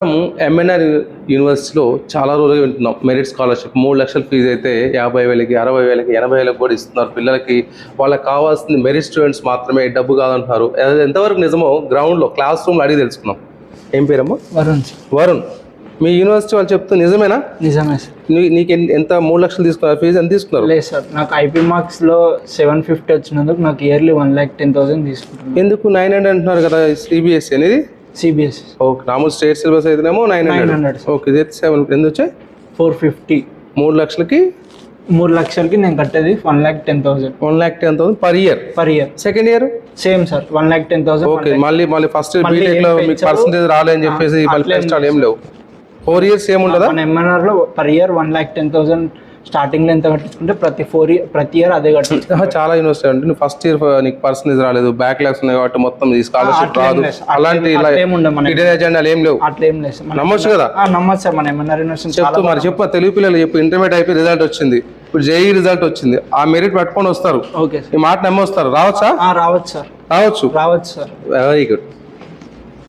మనము ఎంఎన్ఆర్ యూనివర్సిటీలో చాలా రోజులుగా వింటున్నాం మెరిట్ స్కాలర్షిప్ 3 లక్షల ఫీజు అయితే 50,000కి 60,000కి 80,000కి కూడా ఇస్తున్నారు పిల్లలకి. వాళ్ళకి కావాల్సింది మెరిట్ స్టూడెంట్స్ మాత్రమే, డబ్బు కాదంటున్నారు. అది ఎంతవరకు నిజమో గ్రౌండ్లో క్లాస్ రూమ్లో అడిగి తెలుసుకున్నాం. ఏం పేరమ్మా? వరుణ్. మీ యూనివర్సిటీ వాళ్ళు చెప్తే నిజమేనా? నిజమే సార్. నీకు ఎంత 3 లక్షలు తీసుకున్నారు? ఫీజు ఎంత తీసుకున్నారు? లేదు సార్, నాకు ఐపీ మార్క్స్లో 750 వచ్చినందుకు నాకు ఇయర్లీ 1,10,000 తీసుకుంటున్నాను. ఎందుకు 900 అంటున్నారు కదా? సిబిఎస్ఈ అనేది సిబిఎస్ఈ. ఓకే, మామూలు స్టేట్ సిలబస్ అయితేనేమో 900. ఓకే, ఇది 7 ఎందుకు వచ్చాయి? 450. 3 లక్షలకి 3 లక్షలకి నేను కట్టేది 1,10,000. 1,10,000 per year. Second year same sir, 1,10,000. Okay, మళ్ళీ ఫస్ట్ బీటెక్ లో మీకు పర్సెంటేజ్ రాలేదని చెప్పేసి మళ్ళీ టెస్ట్ ఏం లేవు. 4 ఇయర్స్ ఏం ఉండదా? మన ఎంఎన్ఆర్ లో పర్ ఇయర్ 1,10,000 స్టార్టింగ్ లో ఎంత కట్టించుకుంటే ప్రతి ఇయర్ అదే కట్టించు. చాలా యూనివర్సిటీ అంటే నువ్వు ఫస్ట్ ఇయర్ నీకు పర్సెంటేజ్ రాలేదు, బ్యాక్ లాగ్స్ ఉన్నాయి కాబట్టి మొత్తం ఈ స్కాలర్షిప్ రాదు, అలాంటి ఎజెండాలు ఏం లేవు. అట్లా ఏం లేదు సార్. నమ్మొచ్చు కదా? నమ్మచ్చు సార్. మన ఎంఎన్ఆర్ యూనివర్సిటీ చెప్తూ మరి చెప్పు, తెలుగు పిల్లలు చెప్పు. ఇంటర్మీడియట్ అయిపోయి రిజల్ట్ వచ్చింది, ఇప్పుడు జేఈ రిజల్ట్ వచ్చింది, ఆ మెరిట్ పట్టుకొని వస్తారు. ఓకే, ఈ మాట నమ్మొస్తారు. రావచ్చా? రావచ్చు సార్. రావచ్చు సార్. Very good.